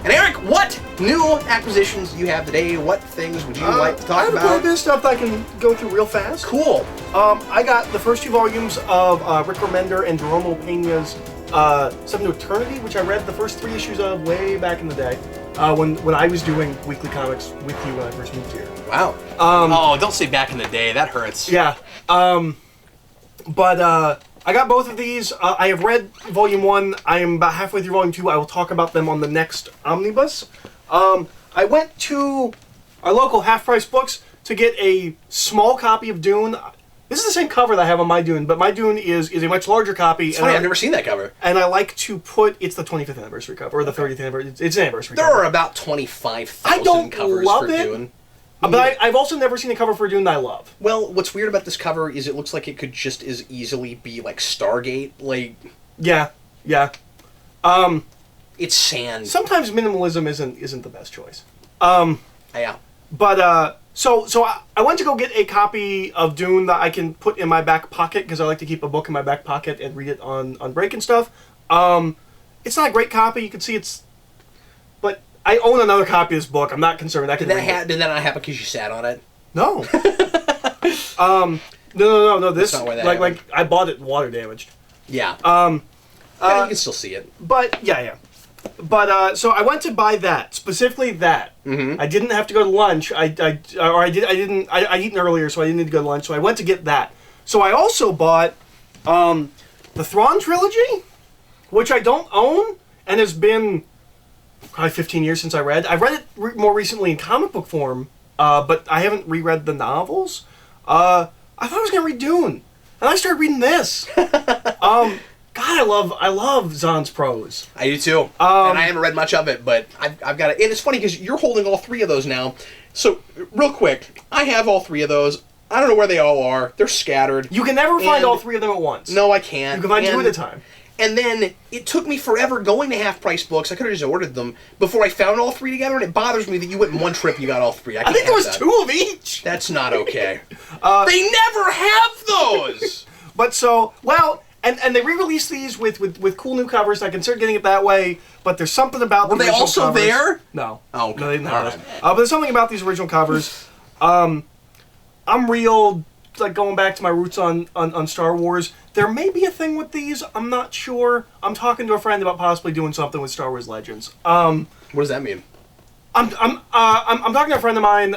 And Eric, what new acquisitions do you have today? What things would you like to talk about? I have a bit of stuff that I can go through real fast. Cool. I got the first 2 volumes of Rick Remender and Jerome Peña's Seven to Eternity, which I read the first 3 issues of way back in the day, when I was doing weekly comics with you when I first moved here. Wow. Oh, don't say back in the day. That hurts. Yeah. But I got both of these. I have read Volume 1. I am about halfway through Volume 2. I will talk about them on the next Omnibus. I went to our local half-price books to get a small copy of Dune. This is the same cover that I have on my Dune, but my Dune is a much larger copy. It's funny, I've never seen that cover. And I like to put, it's the 25th anniversary cover, or the 30th anniversary. It's an anniversary cover. There are about 25,000 covers for Dune. But I've also never seen a cover for Dune that I love. Well, what's weird about this cover is it looks like it could just as easily be like Stargate. Like, yeah. It's sand. Sometimes minimalism isn't the best choice. Yeah. But so I went to go get a copy of Dune that I can put in my back pocket because I like to keep a book in my back pocket and read it on break and stuff. It's not a great copy. You can see but I own another copy of this book. I'm not concerned. Did that not happen because you sat on it? No. No. This That's not why that like I bought it water damaged. Yeah. You can still see it. But yeah. But so I went to buy that, specifically that. Mm-hmm. I didn't have to go to lunch. I'd eaten earlier, so I didn't need to go to lunch. So I went to get that. So I also bought the Thrawn trilogy, which I don't own and has been probably 15 years since I read. I've read it more recently in comic book form, but I haven't reread the novels. I thought I was gonna read Dune, and I started reading this. God, I love Zahn's prose. I do too, and I haven't read much of it, but I've got it. And it's funny because you're holding all 3 of those now. So real quick, I have all 3 of those. I don't know where they all are. They're scattered. You can never find all 3 of them at once. No, I can't. You can find 2 at a time. And then it took me forever going to half-price books. I could have just ordered them before I found all 3 together, and it bothers me that you went in one trip and you got all 3. I think there was 2 of each. That's not okay. They never have those! But so, well, and they re-released these with cool new covers. I considered getting it that way, but there's something about the original covers. Were they also there? No. Oh, okay. No, they didn't have those. But there's something about these original covers. I'm real, like, going back to my roots on Star Wars. There may be a thing with these. I'm not sure. I'm talking to a friend about possibly doing something with Star Wars Legends. What does that mean? I'm talking to a friend of mine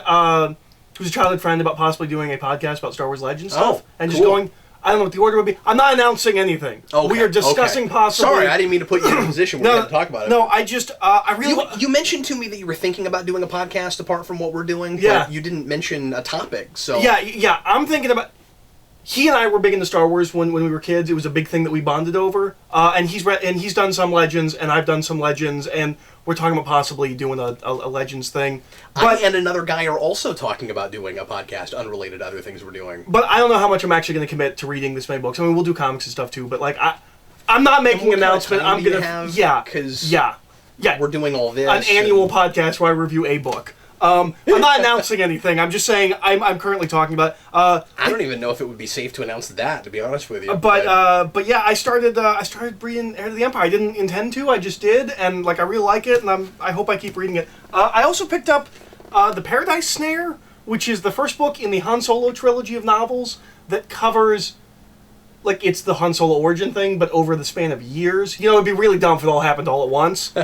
who's a childhood friend about possibly doing a podcast about Star Wars Legends stuff, and just going. I don't know what the order would be. I'm not announcing anything. Okay, we are discussing possibly. Sorry, I didn't mean to put you in a position where you had to talk about it. No, I just I really. You mentioned to me that you were thinking about doing a podcast apart from what we're doing. Yeah. But you didn't mention a topic. So yeah. I'm thinking about. He and I were big into Star Wars when we were kids. It was a big thing that we bonded over. And he's done some Legends, and I've done some Legends, and we're talking about possibly doing a Legends thing. But, I and another guy are also talking about doing a podcast unrelated to other things we're doing. But I don't know how much I'm actually going to commit to reading this many books. I mean, we'll do comics and stuff too, but like I'm not making an announcement. I'm going to because we're doing all this. An annual podcast where I review a book. I'm not announcing anything. I'm just saying I'm currently talking about. I don't even know if it would be safe to announce that, to be honest with you. But yeah, I started reading Heir to the Empire. I didn't intend to. I just did, and like I really like it, and I hope I keep reading it. I also picked up The Paradise Snare, which is the first book in the Han Solo trilogy of novels that covers. Like, it's the Han Solo origin thing, but over the span of years. You know, it'd be really dumb if it all happened all at once.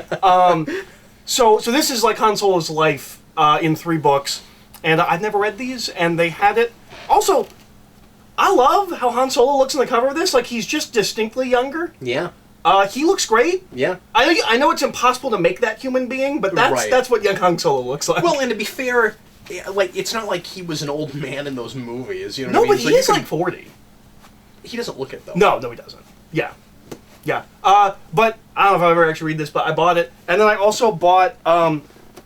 So this is like Han Solo's life. In 3 books, and I've never read these, and they had it. Also, I love how Han Solo looks on the cover of this. Like, he's just distinctly younger. Yeah. He looks great. Yeah. I know it's impossible to make that human being, but that's what young Han Solo looks like. Well, and to be fair, like, it's not like he was an old man in those movies. You know no, what I mean? But he is like 40. He doesn't look it, though. No, he doesn't. Yeah. But I don't know if I've ever actually read this, but I bought it. And then I also bought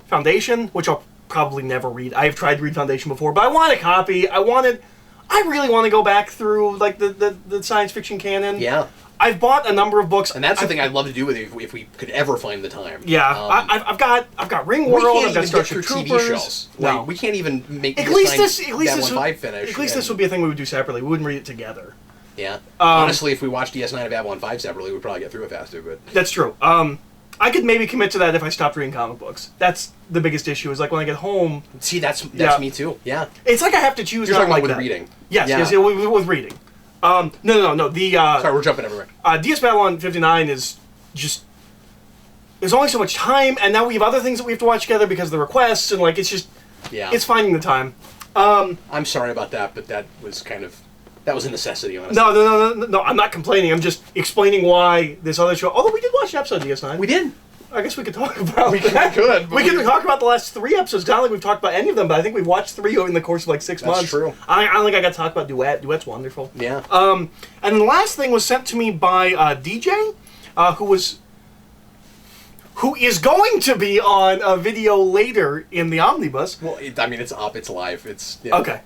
Foundation, which I'll probably never read. I have tried to read Foundation before, but I want a copy. I really want to go back through like the science fiction canon. Yeah. I've bought a number of books, and that's something I'd love to do with you if we could ever find the time. Yeah, I've got Ringworld. I've got Starship Troopers. TV shows. No, we can't even make at least this would be a thing we would do separately. We wouldn't read it together. Yeah. Honestly, if we watched DS9 and Babylon 5 separately, we'd probably get through it faster. But that's true. I could maybe commit to that if I stopped reading comic books. That's the biggest issue. Is like when I get home. See, that's me too. Yeah. It's like I have to choose. You're talking about with that. reading. Yes, yeah. yes, with reading. No. The sorry, we're jumping everywhere. DS Babylon 59 is just. There's only so much time, and now we have other things that we have to watch together because of the requests, and like it's just. Yeah. It's finding the time. I'm sorry about that, but that was a necessity, honestly. No, I'm not complaining. I'm just explaining why this other show. Although we did watch an episode of DS9. We did. I guess we could talk about We that. could. We can talk about the last 3 episodes. It's not like we've talked about any of them, but I think we've watched 3 in the course of like 6 months. That's true. I don't think I got to talk about Duet. Duet's wonderful. Yeah. And the last thing was sent to me by DJ, who is going to be on a video later in the Omnibus. Well, it's up. It's live. It's yeah. Okay.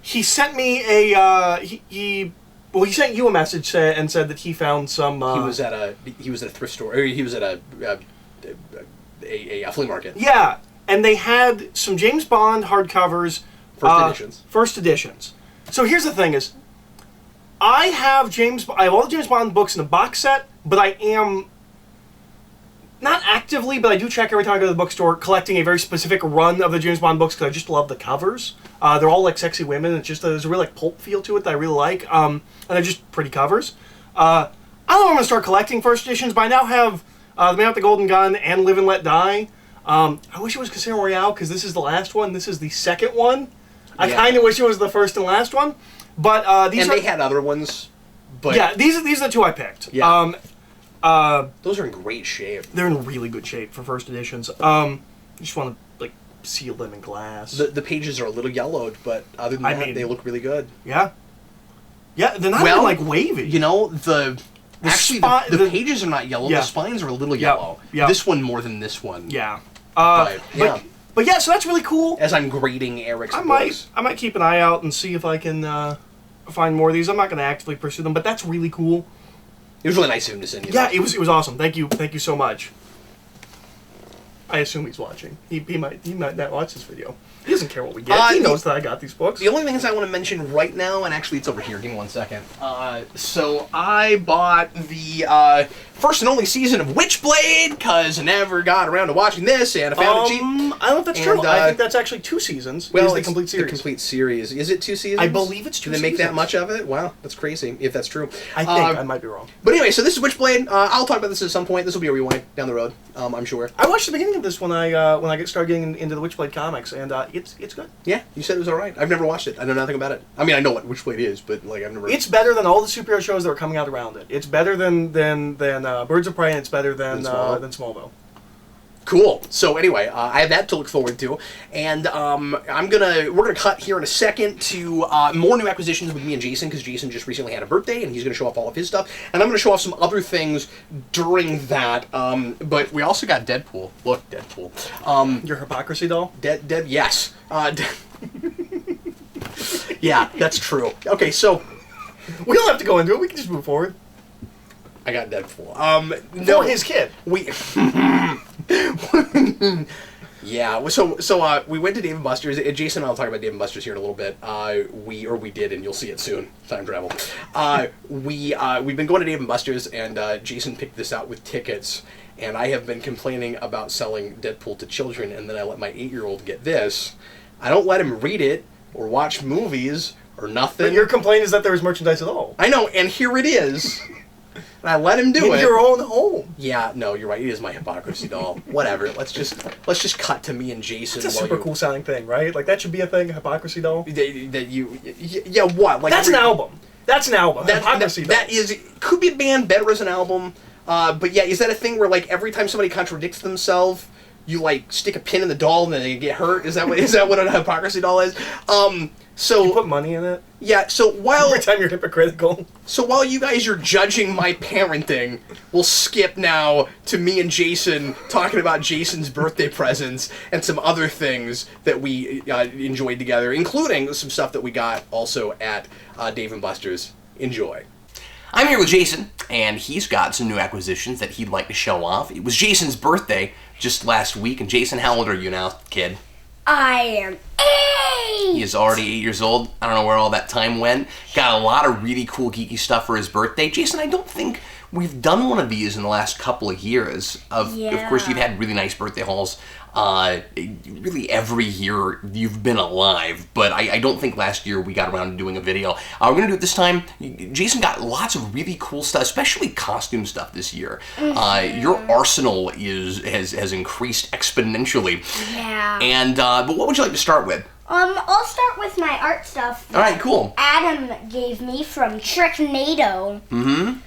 He sent me he sent you a message and said that he found some. He was at a thrift store. Or he was at a flea market. Yeah, and they had some James Bond hardcovers. First editions. So here's the thing: is I have all the James Bond books in a box set, but I am not actively, but I do check every time I go to the bookstore, collecting a very specific run of the James Bond books because I just love the covers. They're all like sexy women. It's just there's a real like pulp feel to it that I really like, and they're just pretty covers. I don't know if I'm gonna start collecting first editions, but I now have The Man with the Golden Gun and Live and Let Die. I wish it was Casino Royale because this is the last one. This is the second one. I kind of wish it was the first and last one, but they had other ones. But yeah, these are the 2 I picked. Yeah. Those are in great shape. They're in really good shape for first editions. You just want to like seal them in glass. The pages are a little yellowed, but other than that, they look really good. Yeah. Yeah, they're not even like wavy. You know, the pages are not yellow. Yeah. The spines are a little yellow. Yeah. This one more than this one. Yeah. But yeah, so that's really cool. As I'm grading Eric's books. I might keep an eye out and see if I can find more of these. I'm not going to actively pursue them, but that's really cool. It was really nice of him to send you. Yeah, it was awesome. Thank you so much. I assume he's watching. He might not watch this video. He doesn't care what we get. He knows that I got these books. The only things I want to mention right now, and actually it's over here. Give me 1 second. So I bought the first and only season of Witchblade because I never got around to watching this, and I found it cheap. I don't know if that's true. I think that's actually 2 seasons. Well, it's the complete series. The complete series. Is it 2 seasons? I believe it's 2 seasons. Did they make that much of it? Wow, that's crazy. If that's true, I think I might be wrong. But anyway, so this is Witchblade. I'll talk about this at some point. This will be a rewind down the road. I'm sure. I watched the beginning of this when I started getting into the Witchblade comics, and it's good. Yeah, you said it was alright. I've never watched it. I know nothing about it. I mean, I know what Witchblade is, but like I've never. It's better than all the superhero shows that were coming out around it. It's better than Birds of Prey, and it's better than Smallville. Cool. So anyway, I have that to look forward to, and we're gonna cut here in a second to more new acquisitions with me and Jayson because Jayson just recently had a birthday and he's gonna show off all of his stuff, and I'm gonna show off some other things during that. But we also got Deadpool. Look, Deadpool. Your hypocrisy doll. Yes. Yeah, that's true. Okay, so we don't have to go into it. We can just move forward. I got Deadpool. For his kid. Yeah. So we went to Dave & Buster's. Jayson and I'll talk about Dave & Buster's here in a little bit. We did, and you'll see it soon. Time travel. We've been going to Dave & Buster's, and Jayson picked this out with tickets. And I have been complaining about selling Deadpool to children, and then I let my 8-year-old get this. I don't let him read it or watch movies or nothing. But your complaint is that there was merchandise at all. I know, and here it is. And I let him do it. In your own home. Yeah, no, you're right. It is my hypocrisy doll. Whatever. Let's just cut to me and Jayson. It's a super cool sounding thing, right? Like that should be a thing. A hypocrisy doll. Yeah. What? Like that's an album. That's an album. Hypocrisy doll. That is could be a band better as an album. But yeah, is that a thing where like every time somebody contradicts themselves, you like stick a pin in the doll and then they get hurt? Is that what a hypocrisy doll is? So you put money in it? Yeah, so while every time you're hypocritical. So while you guys are judging my parenting, we'll skip now to me and Jayson talking about Jayson's birthday presents and some other things that we enjoyed together, including some stuff that we got also at Dave & Buster's. Enjoy. I'm here with Jayson, and he's got some new acquisitions that he'd like to show off. It was Jayson's birthday just last week, and Jayson, how old are you now, kid? I am 8! He is already 8 years old. I don't know where all that time went. Got a lot of really cool geeky stuff for his birthday. Jayson, I don't think we've done one of these in the last couple of years. Of course, you've had really nice birthday hauls. Really every year you've been alive, but I don't think last year we got around to doing a video. We're going to do it this time. Jayson got lots of really cool stuff, especially costume stuff this year. Your arsenal has increased exponentially. Yeah. And, but what would you like to start with? I'll start with my art stuff. All right, cool. Adam gave me from Tricknado. Mm-hmm.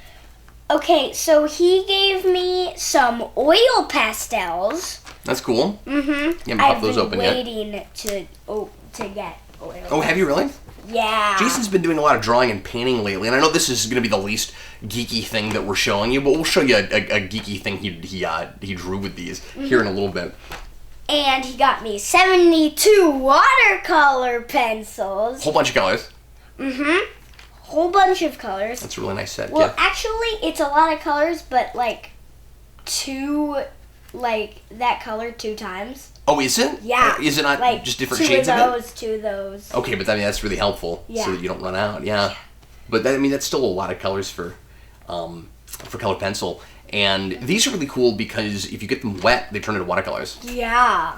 Okay, so he gave me some oil pastels. That's cool. Mm-hmm. You haven't popped those open yet. I've been waiting to get oil. Oh, have you really? Yeah. Jason's been doing a lot of drawing and painting lately, and I know this is going to be the least geeky thing that we're showing you, but we'll show you a geeky thing he drew with these here in a little bit. And he got me 72 watercolor pencils. Whole bunch of colors. Mm-hmm. Whole bunch of colors. That's a really nice set. Well, yeah. actually, it's a lot of colors, but that color 2 times. Oh, is it? Yeah. Is it not just different two shades of of it? those, 2 of those. Okay, but I mean that's really helpful, Yeah. so that you don't run out. Yeah. But that's still a lot of colors for colored pencil, and these are really cool because if you get them wet, they turn into watercolors. Yeah.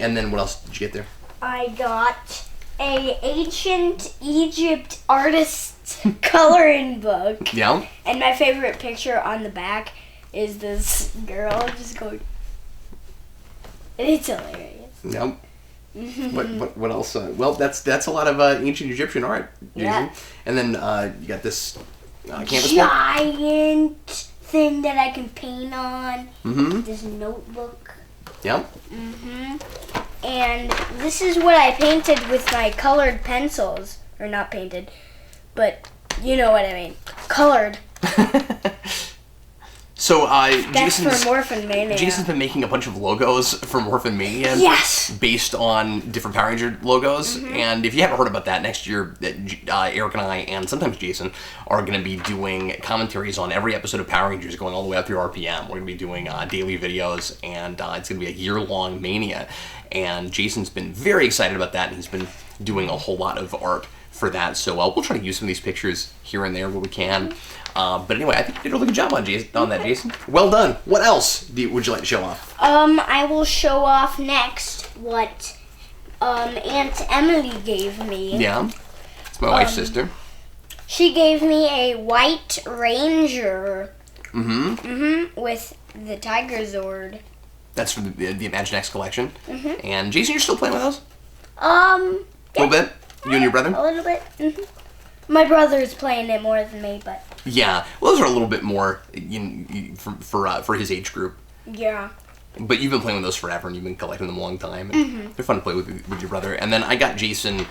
And then what else did you get there? I got a ancient Egypt artist coloring book. Yeah. And my favorite picture on the back is this girl just going. It's hilarious. Yep. What else? Well, that's a lot of ancient Egyptian art. Yeah. And then you got this canvas book. Giant thing that I can paint on. Mm-hmm. This notebook. Yep. Mm-hmm. And this is what I painted with my colored pencils. Or not painted, but you know what I mean. Colored. So, That's for Morphin Mania. Jason's been making a bunch of logos for Morphin Mania. Yes! Based on different Power Ranger logos. Mm-hmm. And if you haven't heard about that, next year, Eric and I, and sometimes Jayson, are going to be doing commentaries on every episode of Power Rangers going all the way up through RPM. We're going to be doing daily videos, and it's going to be a year-long Mania. And Jason's been very excited about that, and he's been doing a whole lot of art for that. So we'll try to use some of these pictures here and there where we can. But anyway, I think you did a really good job on that, Jayson. Well done. What else would you like to show off? I will show off next what Aunt Emily gave me. Yeah. It's my wife's sister. She gave me a White Ranger. Mm-hmm. Mm-hmm. With the Tiger Zord. That's from the Imaginext collection. Mm-hmm. And Jayson, you're still playing with those? A little bit? You and your brother? A little bit. Mm-hmm. My brother's playing it more than me, but... Yeah. Well, those are a little bit more for his age group. Yeah. But you've been playing with those forever, and you've been collecting them a long time. And they're fun to play with your brother. And then I got Jayson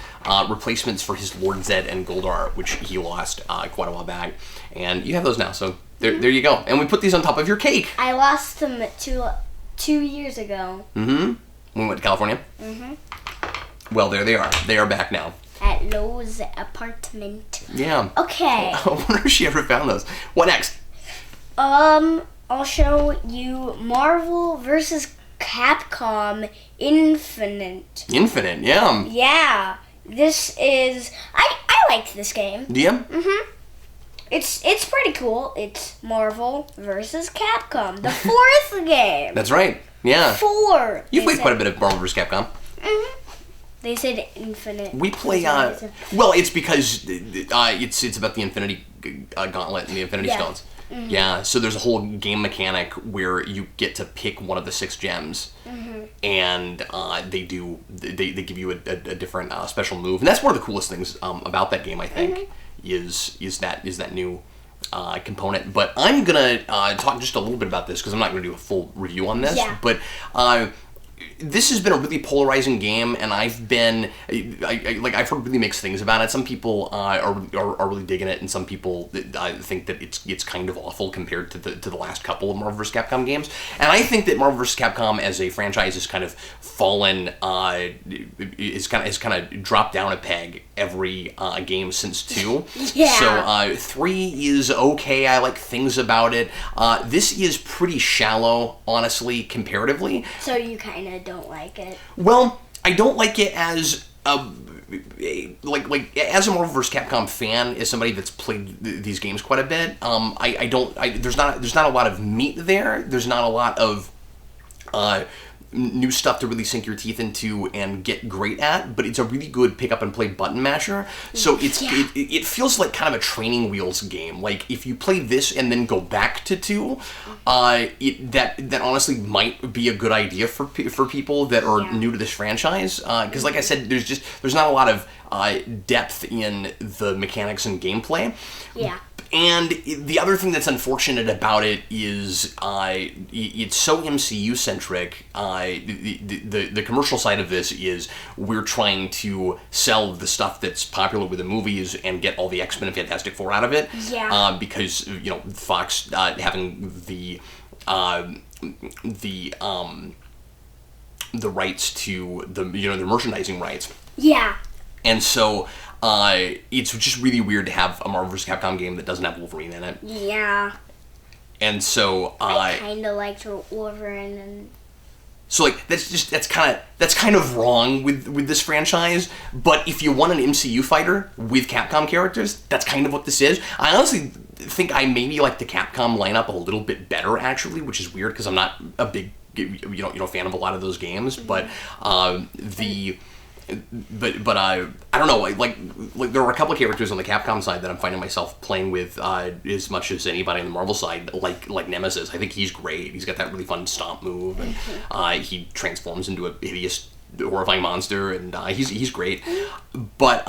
replacements for his Lord Zed and Goldar, which he lost quite a while back. And you have those now, so there you go. And we put these on top of your cake. I lost them 2 years ago. Mm-hmm. When we went to California? Mm-hmm. Well, there they are. They are back now. At Lowe's apartment. Yeah. Okay. I wonder if she ever found those. What next? I'll show you Marvel vs. Capcom Infinite. Infinite, yeah. Yeah. This is... I liked this game. Do you? Mm-hmm. It's pretty cool. It's Marvel vs. Capcom. The 4th game. That's right. Yeah. 4. You played quite a bit of Marvel vs. Capcom. Mm-hmm. They said Infinite. We play, well, it's because it's about the Infinity Gauntlet and the Infinity Stones. Mm-hmm. Yeah, so there's a whole game mechanic where you get to pick one of the 6 gems, and they give you a different special move, and that's one of the coolest things about that game, I think, is that new component. But I'm gonna talk just a little bit about this because I'm not gonna do a full review on this. Yeah. But this has been a really polarizing game, and I've heard really mixed things about it. Some people are really digging it, and some people think that it's kind of awful compared to the last couple of Marvel vs. Capcom games. And I think that Marvel vs. Capcom as a franchise has kind of fallen, is kind of dropped down a peg every game since 2. Yeah. So 3 is okay. I like things about it. This is pretty shallow, honestly, comparatively. So you kind of don't like it. Well, I don't like it as like as a Marvel vs. Capcom fan, as somebody that's played these games quite a bit, there's not a lot of meat there. There's not a lot of new stuff to really sink your teeth into and get great at, but it's a really good pick up and play button masher. So it feels like kind of a training wheels game. Like if you play this and then go back to 2, that honestly might be a good idea for people that are new to this franchise. Because like I said, there's not a lot of depth in the mechanics and gameplay. Yeah. And the other thing that's unfortunate about it is it's so MCU centric. The commercial side of this is we're trying to sell the stuff that's popular with the movies and get all the X-Men and Fantastic Four out of it. Yeah. Because Fox having the rights to the merchandising rights. Yeah. And so it's just really weird to have a Marvel vs. Capcom game that doesn't have Wolverine in it. Yeah. And so I kind of liked Wolverine and. So like that's kind of wrong with this franchise. But if you want an MCU fighter with Capcom characters, that's kind of what this is. I honestly think I maybe like the Capcom lineup a little bit better actually, which is weird because I'm not a big fan of a lot of those games. But But I don't know, like there are a couple of characters on the Capcom side that I'm finding myself playing with as much as anybody on the Marvel side, like Nemesis. I think he's great. He's got that really fun stomp move, and he transforms into a hideous, horrifying monster, and he's great. But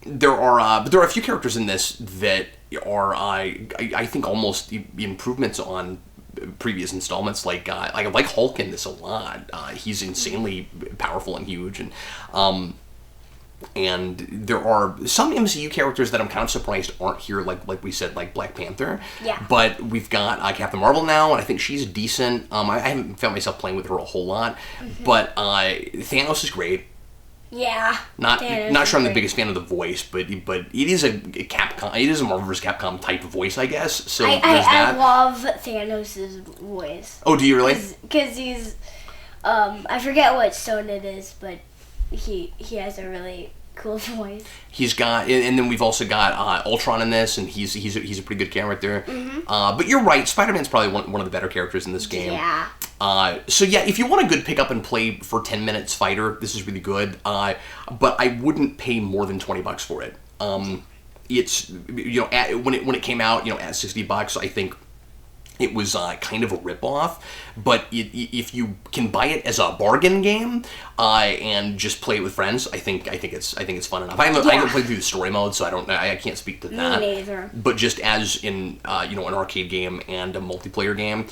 there are a few characters in this that are I think almost improvements on previous installments. Like I like Hulk in this a lot. He's insanely powerful and huge, and there are some MCU characters that I'm kind of surprised aren't here. Like we said, like Black Panther. Yeah. But we've got Captain Marvel now, and I think she's decent. I haven't found myself playing with her a whole lot, but Thanos is great. Yeah. Not sure I'm the biggest fan of the voice, but it is a Capcom. It is a Marvel vs. Capcom type of voice, I guess. So I love Thanos' voice. Oh, do you really? Because he's, I forget what stone it is, but he has a really cool voice. He's got, and then we've also got Ultron in this, and he's a pretty good character. But you're right, Spider-Man's probably one of the better characters in this game. Yeah. So yeah, if you want a good pick up and play for 10 minutes fighter, this is really good. But I wouldn't pay more than $20 for it. It's when it came out, at $60, I think it was kind of a ripoff. But if you can buy it as a bargain game and just play it with friends, I think it's fun enough. I haven't played through the story mode, so I can't speak to that. Me neither. But just as in an arcade game and a multiplayer game,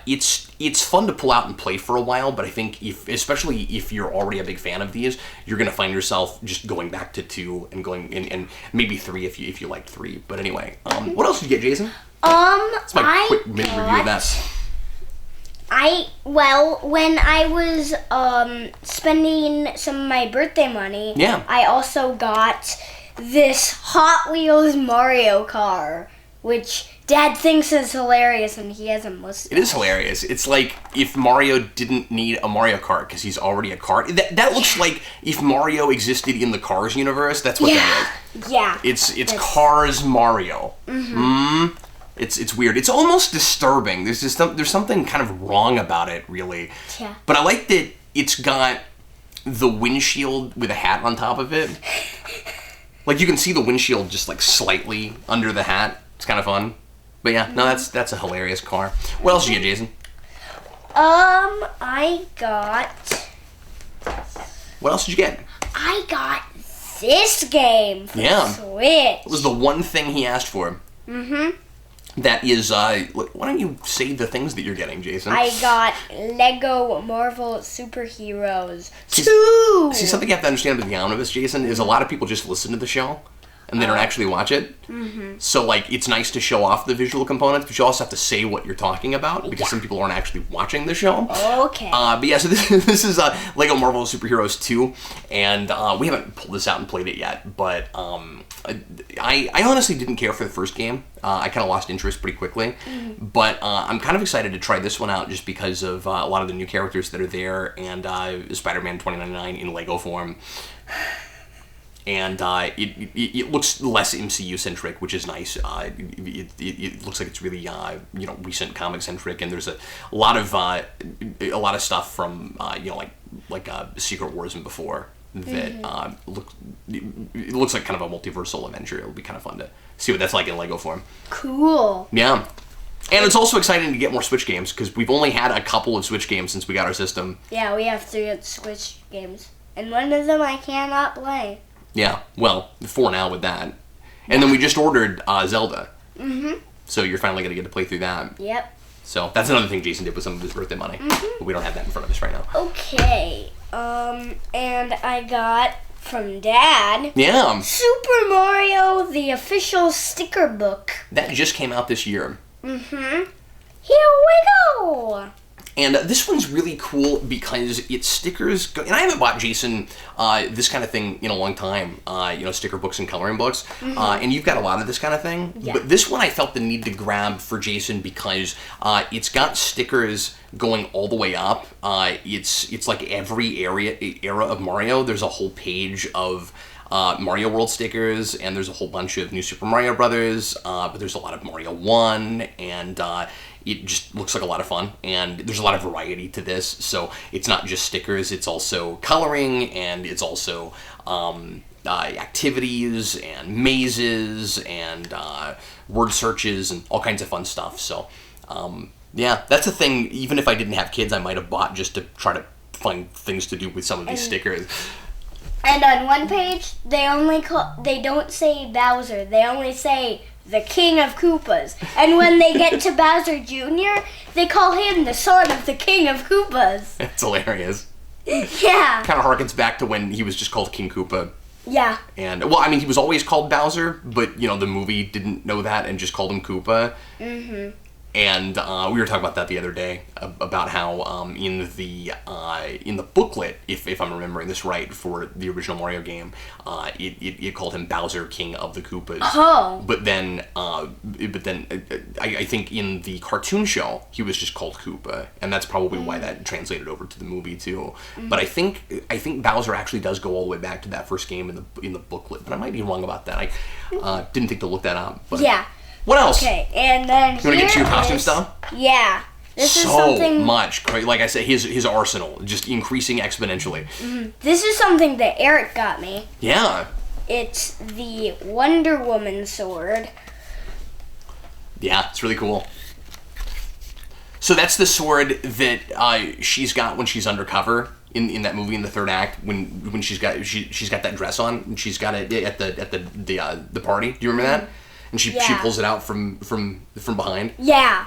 it's fun to pull out and play for a while. But I think especially if you're already a big fan of these, you're gonna find yourself just going back to 2 and going and maybe 3 if you liked 3. But anyway, what else did you get, Jason? That's my quick mini review of that. When I was spending some of my birthday money, I also got this Hot Wheels Mario car, which Dad thinks is hilarious, and he has a mustache. It is hilarious. It's like if Mario didn't need a Mario Kart because he's already a kart. That looks like if Mario existed in the Cars universe. That's what that is. Yeah. It's Cars Mario. It's weird. It's almost disturbing. There's something kind of wrong about it, really. Yeah. But I like that it's got the windshield with a hat on top of it. Like you can see the windshield just like slightly under the hat. It's kind of fun. But yeah, no, that's a hilarious car. What else did you get, Jason? I got. What else did you get? I got this game for Switch. It was the one thing he asked for. That is, why don't you say the things that you're getting, Jason? I got Lego Marvel Superheroes 2! See, something you have to understand about the Omnibus, Jason, is a lot of people just listen to the show, and they don't actually watch it. So, like, it's nice to show off the visual components, but you also have to say what you're talking about, because some people aren't actually watching the show. Okay. But yeah, so this is Lego Marvel Superheroes 2, and we haven't pulled this out and played it yet, but I honestly didn't care for the first game. I kind of lost interest pretty quickly, but I'm kind of excited to try this one out just because of a lot of the new characters that are there, and Spider-Man 2099 in Lego form. And it looks less MCU centric, which is nice. It looks like it's really recent comic centric, and there's a lot of stuff from like Secret Wars and before that it looks like kind of a multiversal adventure. It'll be kind of fun to see what that's like in Lego form. Cool. Yeah. And it's also exciting to get more Switch games, because we've only had a couple of Switch games since we got our system. Yeah, we have 3 Switch games. And one of them I cannot play. Yeah, well, 4 now with that. And then we just ordered Zelda. Mm-hmm. So you're finally going to get to play through that. Yep. So that's another thing Jayson did with some of his birthday money. Mm-hmm. But we don't have that in front of us right now. Okay. And I got from Dad. Yeah. Super Mario, the official sticker book. That just came out this year. Mm-hmm. Here we go. And this one's really cool because it's stickers. And I haven't bought Jayson this kind of thing in a long time. Sticker books and coloring books. Mm-hmm. And you've got a lot of this kind of thing. Yeah. But this one I felt the need to grab for Jayson because it's got stickers going all the way up. It's like every era of Mario. There's a whole page of Mario World stickers, and there's a whole bunch of New Super Mario Brothers, but there's a lot of Mario 1, and it just looks like a lot of fun, and there's a lot of variety to this, so it's not just stickers, it's also coloring, and it's also activities, and mazes, and word searches, and all kinds of fun stuff, so yeah, that's a thing, even if I didn't have kids, I might have bought just to try to find things to do with some of these stickers. And on one page, they don't say Bowser. They only say the King of Koopas. And when they get to Bowser Jr., they call him the son of the King of Koopas. That's hilarious. Yeah. Kind of harkens back to when he was just called King Koopa. Yeah. And, well, I mean, he was always called Bowser, but, the movie didn't know that and just called him Koopa. Mm-hmm. And we were talking about that the other day, about how in the booklet, if I'm remembering this right, for the original Mario game, it called him Bowser, King of the Koopas. Oh. But then I think in the cartoon show he was just called Koopa, and that's probably why that translated over to the movie too. Mm-hmm. But I think Bowser actually does go all the way back to that first game in the booklet, but I might be wrong about that. I didn't think to look that up. But yeah. What else? Okay, and then you want to get to your costume stuff? Yeah. This is so something much. Like I said, his arsenal just increasing exponentially. Mm-hmm. This is something that Eric got me. Yeah. It's the Wonder Woman sword. Yeah, it's really cool. So that's the sword that she's got when she's undercover in that movie in the third act when she's got that dress on and she's got it at the party. Do you remember that? And she pulls it out from behind. Yeah.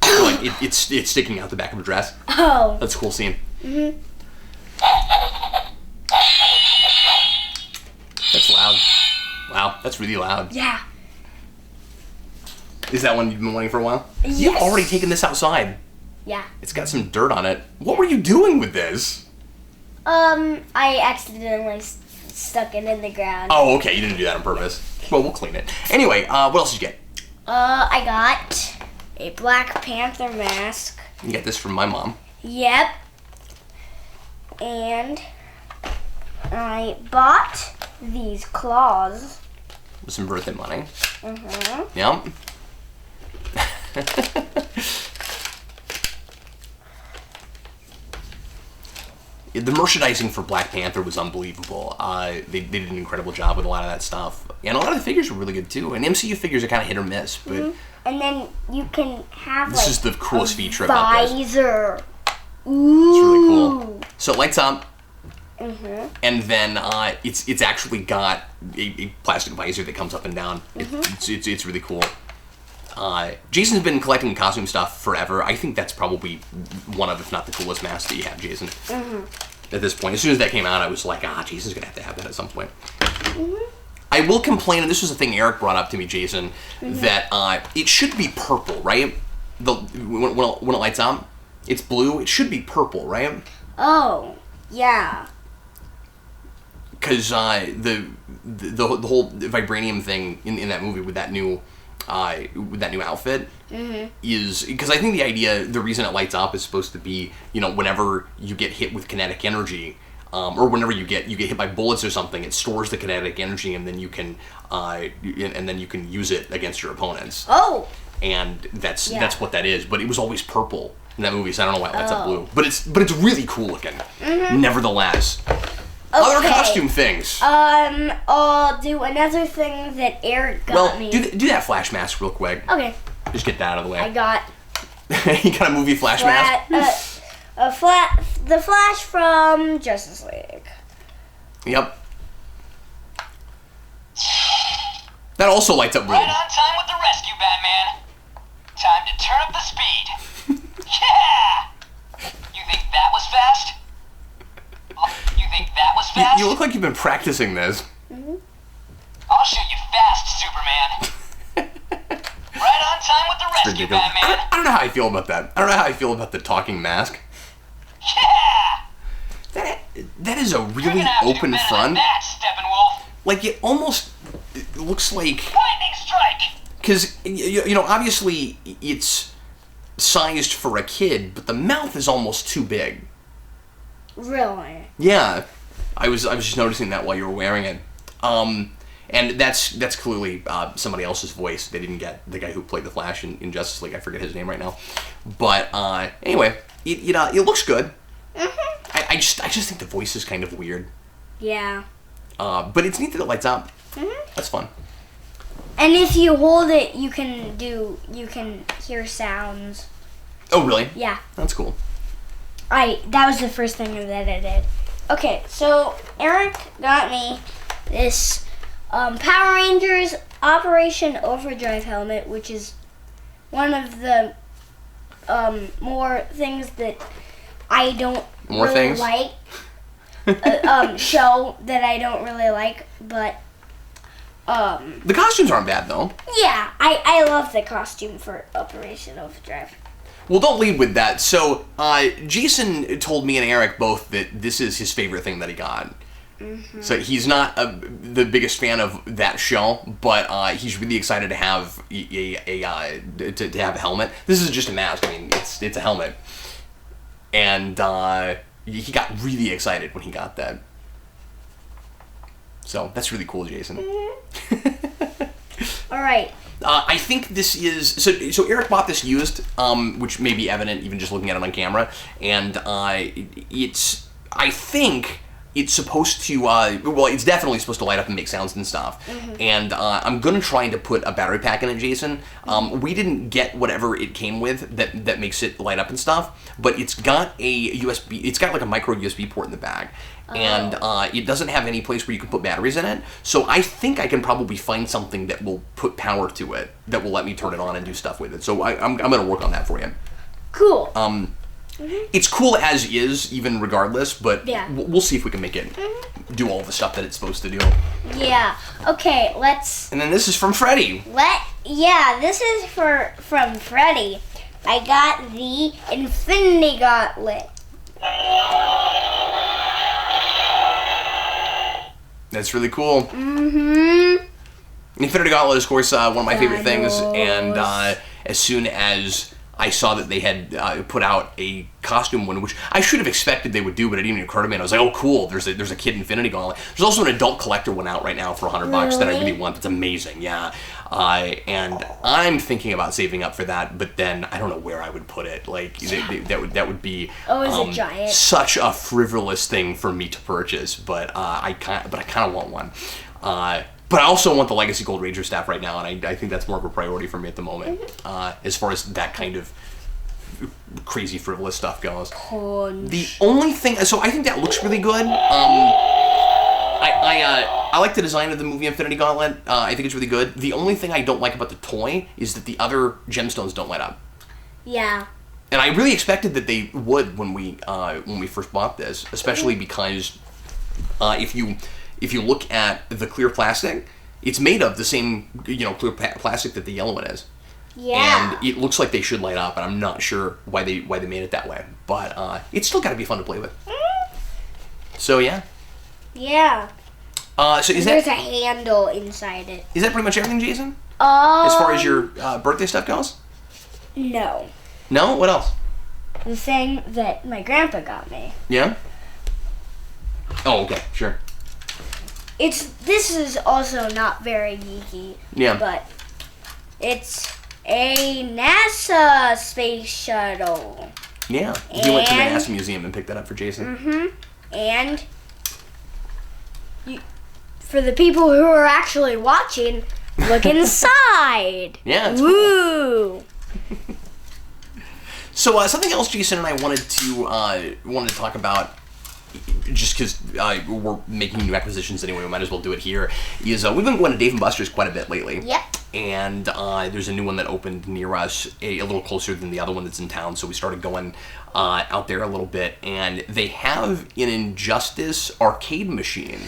So like it's sticking out the back of her dress. Oh. That's a cool scene. Mhm. That's loud. Wow, that's really loud. Yeah. Is that one you've been wanting for a while? Yes. You've already taken this outside. Yeah. It's got some dirt on it. What were you doing with this? I accidentally stuck it in the ground. Oh, okay. You didn't do that on purpose. Well, we'll clean it. Anyway, what else did you get? I got a Black Panther mask. You got this from my mom. Yep. And I bought these claws. With some birthday money. Mm-hmm. Yep. The merchandising for Black Panther was unbelievable. They did an incredible job with a lot of that stuff. And a lot of the figures were really good too. And MCU figures are kind of hit or miss. But And then you can have this is the coolest feature about this. Visor. Ooh. It's really cool. So it lights up. Mm-hmm. And then it's actually got a plastic visor that comes up and down. It's really cool. Jason's been collecting costume stuff forever. I think that's probably one of, if not the coolest masks that you have, Jayson. At this point, as soon as that came out, I was like, Jason's gonna have to have that at some point. I will complain, and this was a thing Eric brought up to me, Jayson, that it should be purple, right? When it lights up, it's blue. It should be purple, right? Oh, yeah. Because the whole vibranium thing in that movie with that new outfit is because I think the reason it lights up is supposed to be, whenever you get hit with kinetic energy, or whenever you get hit by bullets or something, it stores the kinetic energy, and then you can use it against your opponents. Oh. And that's what that is. But it was always purple in that movie, so I don't know why it lights up blue. But it's really cool looking. Nevertheless. Okay. Other costume things. I'll do another thing that Eric got me. Do that flash mask real quick. Okay. Just get that out of the way. I got. You got a movie flash mask? The Flash from Justice League. Yep. That also lights up blue. Right on time with the rescue, Batman. Time to turn up the speed. Yeah! You think that was fast? You think that was fast? You look like you've been practicing this. I'll show you fast, Superman. Right on time with the rescue, Ridiculous. Batman. I don't know how I feel about that. I don't know how I feel about the talking mask. Yeah! That is a You're really gonna have to do open better than front. that, Steppenwolf. Like it almost looks like, Lightning strike. because you know, obviously it's sized for a kid, but the mouth is almost too big. Really? Yeah, I was just noticing that while you were wearing it. And that's clearly somebody else's voice. They didn't get the guy who played the Flash in Justice League. I forget his name right now. But anyway, it looks good. I just think the voice is kind of weird. Yeah. But it's neat that it lights up. That's fun. And if you hold it, you can hear sounds. Oh, really? Yeah. That's cool. That was the first thing that I did. Okay, so Eric got me this Power Rangers Operation Overdrive helmet, which is one of the more things that I don't like. Show that I don't really like, but the costumes aren't bad though. yeah, I love the costume for Operation Overdrive. Well, don't lead with that. So, Jayson told me and Eric both that this is his favorite thing that he got. So he's not the biggest fan of that show, but he's really excited to have to have a helmet. This is just a mask. I mean, it's a helmet, and he got really excited when he got that. So that's really cool, Jayson. All right. I think this is so. Eric bought this used, which may be evident even just looking at it on camera, and it's. I think it's supposed to. Well, it's definitely supposed to light up and make sounds and stuff. And I'm gonna try to put a battery pack in it, Jayson. We didn't get whatever it came with that makes it light up and stuff, but it's got a USB. It's got like a micro USB port in the back. And it doesn't have any place where you can put batteries in it. So I think I can probably find something that will put power to it, that will let me turn it on and do stuff with it. So I'm going to work on that for you. Cool. It's cool as is, even regardless, but Yeah. we'll see if we can make it do all the stuff that it's supposed to do. Yeah. Okay, let's... And then this is from Freddie. Yeah, this is from Freddy. I got the Infinity Gauntlet. That's really cool. Infinity Gauntlet is, of course, one of my favorite things, and as soon as I saw that they had put out a costume one, which I should have expected they would do, but it didn't even occur to me, and I was like, oh, cool, there's a Kid Infinity Gauntlet. There's also an adult collector one out right now for $100 that I really want. That's amazing, yeah. And I'm thinking about saving up for that, but then I don't know where I would put it. Like, that would be is it giant? Such a frivolous thing for me to purchase, but I kind of want one. But I also want the Legacy Gold Ranger staff right now, and I think that's more of a priority for me at the moment, as far as that kind of crazy frivolous stuff goes. The only thing, so I think that looks really good. I like the design of the movie Infinity Gauntlet. I think it's really good. The only thing I don't like about the toy is that the other gemstones don't light up. Yeah. And I really expected that they would when we first bought this, especially because if you look at the clear plastic, it's made of the same clear plastic that the yellow one is. Yeah. And it looks like they should light up, and I'm not sure why they made it that way. But it's still got to be fun to play with. So yeah. Yeah. So There's a handle inside it. Is that pretty much everything, Jayson? As far as your birthday stuff goes? No. No? What else? The thing that my grandpa got me. Yeah? Oh, okay, sure. This is also not very geeky. Yeah. But it's a NASA space shuttle. Yeah. He went to the NASA museum and picked that up for Jayson. Mm-hmm. And for the people who are actually watching, look inside. Yeah. It's Woo. Cool. So something else Jayson and I wanted to talk about, just because we're making new acquisitions anyway, we might as well do it here, is we've been going to Dave & Buster's quite a bit lately. Yep. And there's a new one that opened near us, a little closer than the other one that's in town, so we started going out there a little bit. And they have an Injustice arcade machine.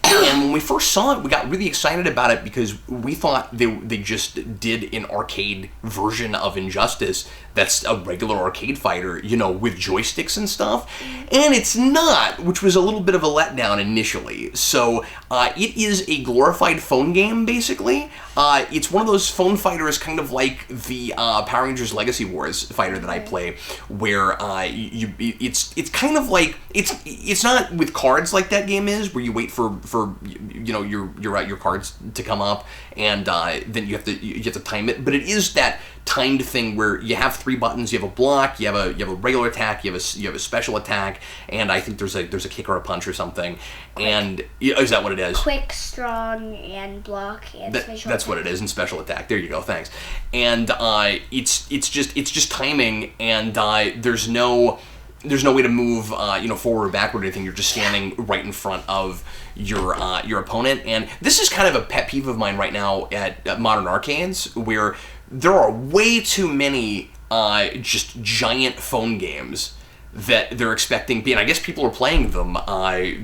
And when we first saw it, we got really excited about it because we thought they just did an arcade version of Injustice that's a regular arcade fighter, you know, with joysticks and stuff. And it's not, which was a little bit of a letdown initially. So it is a glorified phone game, basically. It's one of those phone fighters, kind of like the Power Rangers Legacy Wars fighter that I play, where it's kind of like it's not with cards like that game is, where you wait for you know your cards to come up, and then you have to time it. But it is that timed thing where you have 3 buttons. You have a block, you have a regular attack, you have a special attack, and I think there's a kick or a punch or something. And is that what it is? Quick, strong, and block, and special that's attack. what it is, and special attack. There you go, thanks. And it's just timing, and there's no way to move forward or backward or anything. You're just standing right in front of your opponent. And this is kind of a pet peeve of mine right now at modern arcades, where there are way too many just giant phone games that they're expecting, and I guess people are playing them, that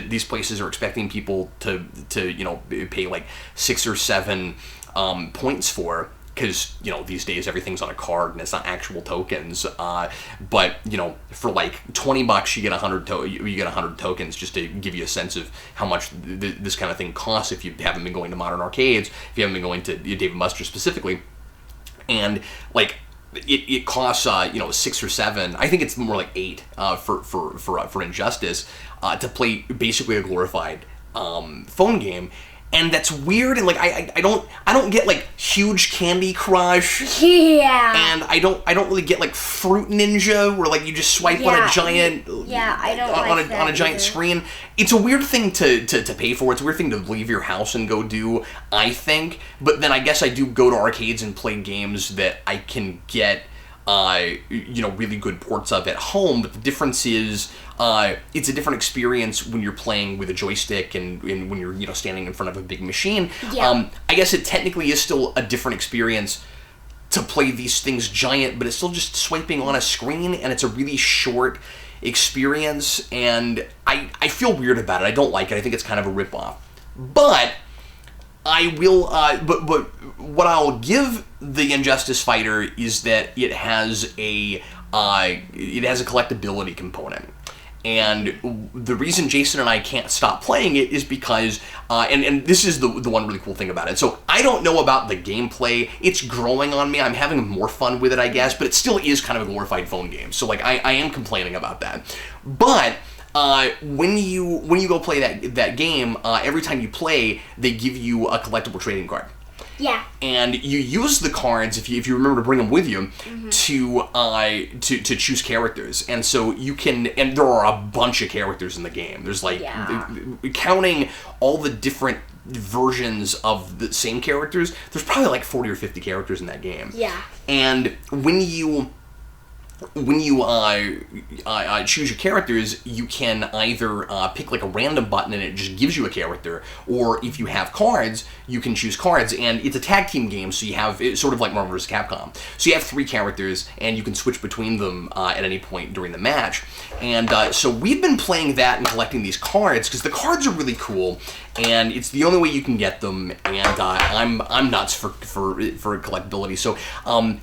these places are expecting people to pay like 6 or 7 points for, because these days everything's on a card and it's not actual tokens. But for like $20 you get 100 tokens, just to give you a sense of how much this kind of thing costs if you haven't been going to modern arcades, if you haven't been going to Dave & Buster's specifically, and like. It costs 6 or 7. I think it's more like 8 for Injustice to play basically a glorified phone game, and that's weird. And like I don't get like huge Candy Crush. Yeah. And I don't really get like Fruit Ninja, where like you just swipe on a giant I don't on a giant screen. It's a weird thing to pay for. It's a weird thing to leave your house and go do, I think. But then I guess I do go to arcades and play games that I can get really good ports of at home. But the difference is it's a different experience when you're playing with a joystick and when you're standing in front of a big machine. Yeah. I guess it technically is still a different experience to play these things giant, but it's still just swiping on a screen, and it's a really short experience, and I feel weird about it. I don't like it. I think it's kind of a ripoff. But I will. But what I'll give the Injustice fighter is that it has a collectability component. And the reason Jayson and I can't stop playing it is because, and this is the one really cool thing about it. So I don't know about the gameplay. It's growing on me. I'm having more fun with it, I guess, but it still is kind of a glorified phone game. So like I am complaining about that. But when you go play that game, every time you play, they give you a collectible trading card. Yeah. And you use the cards, if you remember to bring them with you, to choose characters. And so you can, and there are a bunch of characters in the game. There's like, counting all the different versions of the same characters, there's probably like 40 or 50 characters in that game. Yeah. And when you choose your characters, you can either pick like a random button and it just gives you a character, or if you have cards, you can choose cards. And it's a tag team game, so you have, it's sort of like Marvel vs. Capcom. So you have 3 characters, and you can switch between them at any point during the match. And so we've been playing that and collecting these cards, because the cards are really cool, and it's the only way you can get them. And I'm nuts for collectability. So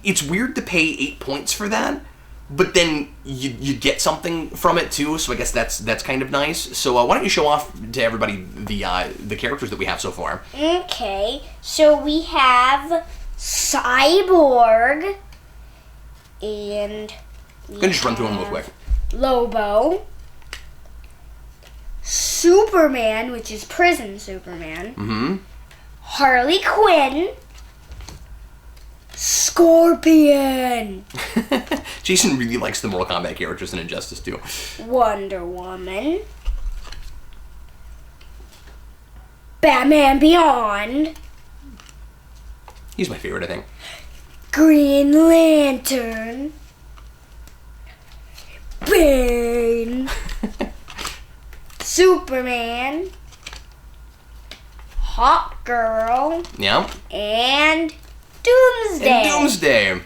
it's weird to pay 8 points for that. But then you get something from it too, so I guess that's kind of nice. So why don't you show off to everybody the characters that we have so far? Okay, so we have Cyborg, and I'm gonna just run through them real quick. Lobo, Superman, which is prison Superman. Mm-hmm. Harley Quinn. Scorpion. Jayson really likes the Mortal Kombat characters in Injustice too. Wonder Woman. Batman Beyond. He's my favorite, I think. Green Lantern. Bane. Superman. Hawkgirl. Yeah. And Doomsday.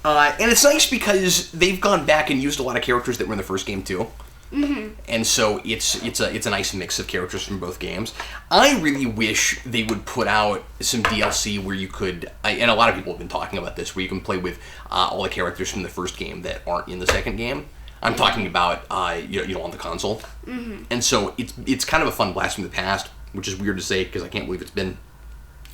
And it's nice because they've gone back and used a lot of characters that were in the first game too. Mm-hmm. And so it's a nice mix of characters from both games. I really wish they would put out some DLC where you could, and a lot of people have been talking about this, where you can play with all the characters from the first game that aren't in the second game. I'm talking about on the console. Mm-hmm. And so it's kind of a fun blast from the past, which is weird to say because I can't believe it's been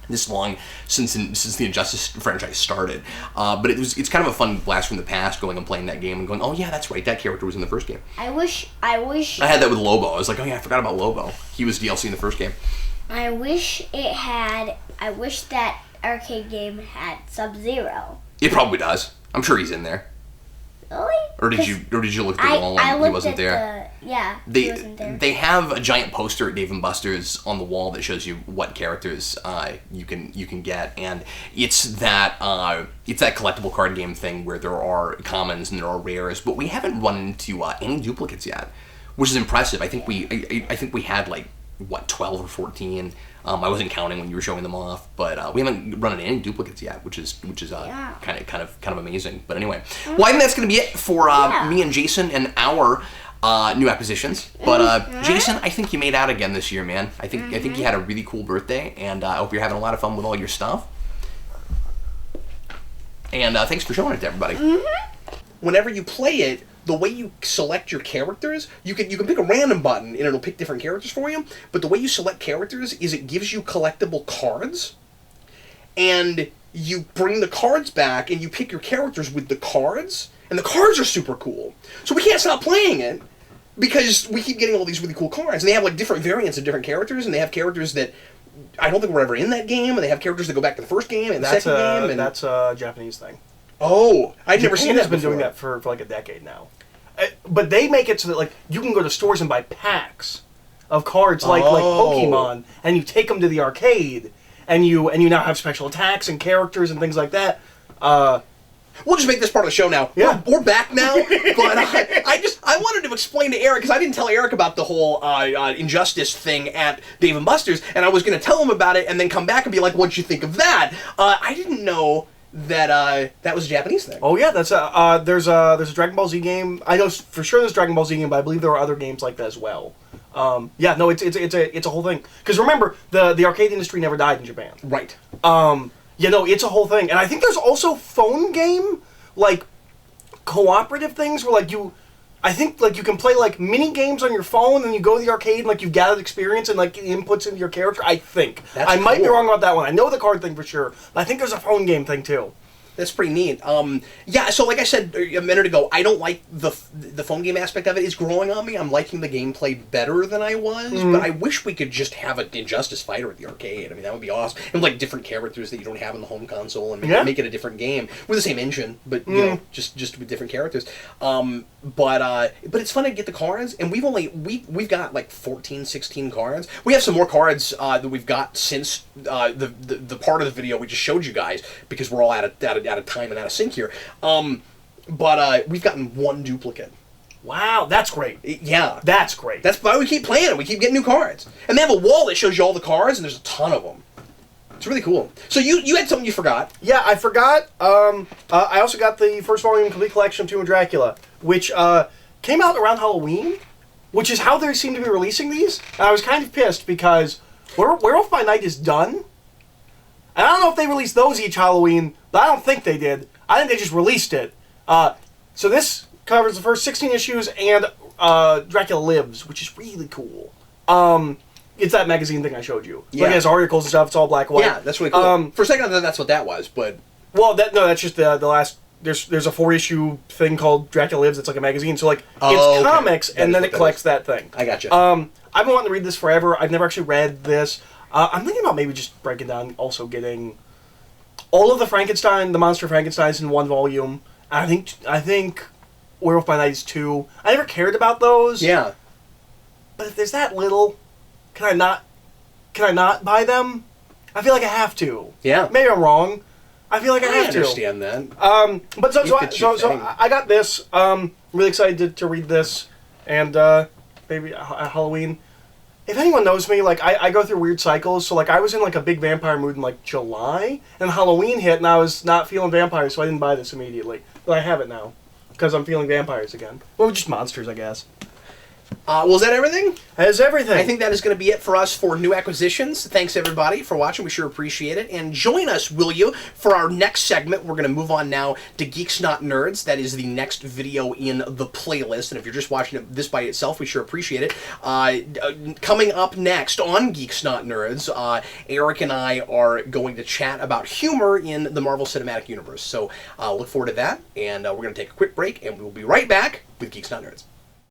this long since the Injustice franchise started. But it's kind of a fun blast from the past going and playing that game and going, oh yeah, that's right, that character was in the first game. I wish I had that with Lobo. I was like, oh yeah, I forgot about Lobo. He was DLC in the first game. I wish that arcade game had Sub-Zero. It probably does. I'm sure he's in there. Really? Or did you look at the wall and he wasn't there? he wasn't there. They have a giant poster at Dave & Buster's on the wall that shows you what characters you can get, and it's that collectible card game thing where there are commons and there are rares, but we haven't run into any duplicates yet, which is impressive. I think we had like 12 or 14. I wasn't counting when you were showing them off, but we haven't run into any duplicates yet, which is kind of amazing. But anyway, well, I think that's going to be it for me and Jayson and our new acquisitions. But Jayson, I think you made out again this year, man. I think you had a really cool birthday, and I hope you're having a lot of fun with all your stuff. And thanks for showing it to everybody. Mm-hmm. Whenever you play it, the way you select your characters, you can pick a random button and it'll pick different characters for you, but the way you select characters is it gives you collectible cards, and you bring the cards back and you pick your characters with the cards, and the cards are super cool. So we can't stop playing it because we keep getting all these really cool cards, and they have like different variants of different characters, and they have characters that I don't think were ever in that game, and they have characters that go back to the first game and the second game. And that's a Japanese thing. Oh, I'd never seen that before. Japan's been doing that for like a decade now. But they make it so that like you can go to stores and buy packs of cards like Pokemon, and you take them to the arcade, and you now have special attacks and characters and things like that. We'll just make this part of the show now. Yeah. We're back now, but I wanted to explain to Eric, because I didn't tell Eric about the whole Injustice thing at Dave & Buster's, and I was going to tell him about it and then come back and be like, what'd you think of that? I didn't know that that was a Japanese thing. Oh yeah, that's there's a Dragon Ball Z game. I know for sure there's a Dragon Ball Z game, but I believe there are other games like that as well. Yeah, no, it's a whole thing. Because remember, the arcade industry never died in Japan. Right. Yeah, no, it's a whole thing, and I think there's also phone game like cooperative things where I think you can play like mini games on your phone, and you go to the arcade and like you've gathered experience and like inputs into your character. I think I might be wrong about that one. I know the card thing for sure, but I think there's a phone game thing too. That's pretty neat. Yeah, so like I said a minute ago, I don't like the phone game aspect of it. It's growing on me. I'm liking the gameplay better than I was, but I wish we could just have an Injustice fighter at the arcade. I mean, that would be awesome. And like different characters that you don't have in the home console, and make it a different game with the same engine, but you know, just with different characters. But it's fun to get the cards, and we've got like 14, 16 cards. We have some more cards that we've got since the part of the video we just showed you guys, because we're all out of time and out of sync here. But we've gotten one duplicate. Wow, that's great. Yeah. That's great. That's why we keep playing it. We keep getting new cards. And they have a wall that shows you all the cards, and there's a ton of them. It's really cool. So you had something you forgot. Yeah, I forgot. I also got the first volume complete collection of Tomb of Dracula, which came out around Halloween, which is how they seem to be releasing these. And I was kind of pissed because Werewolf by Night is done. And I don't know if they released those each Halloween, but I don't think they did. I think they just released it. So this covers the first 16 issues and Dracula Lives, which is really cool. It's that magazine thing I showed you. Yeah. Like it has articles and stuff. It's all black and white. Yeah, that's really cool. For a second I thought that's what that was, but... Well, that's just the last there's a 4-issue thing called Dracula Lives. It's like a magazine. So like it's okay. comics, and then it collects that thing. I gotcha. I've been wanting to read this forever. I've never actually read this. I'm thinking about maybe just breaking down, also getting all of the Monster Frankensteins in one volume. I think Werewolf by Night is 2. I never cared about those. Yeah. But if there's that little, can I not buy them? I feel like I have to. Yeah. Maybe I'm wrong. I feel like I have to. I understand that. But so I got this. Really excited to read this, and maybe Halloween. If anyone knows me, like I go through weird cycles. So like I was in like a big vampire mood in like July, and Halloween hit, and I was not feeling vampires, so I didn't buy this immediately. But I have it now because I'm feeling vampires again. Well, just monsters, I guess. Was that everything? That is everything. I think that is going to be it for us for new acquisitions. Thanks, everybody, for watching. We sure appreciate it. And join us, will you, for our next segment. We're going to move on now to Geeks Not Nerds. That is the next video in the playlist. And if you're just watching this by itself, we sure appreciate it. Coming up next on Geeks Not Nerds, Eric and I are going to chat about humor in the Marvel Cinematic Universe. So look forward to that. And we're going to take a quick break, and we'll be right back with Geeks Not Nerds.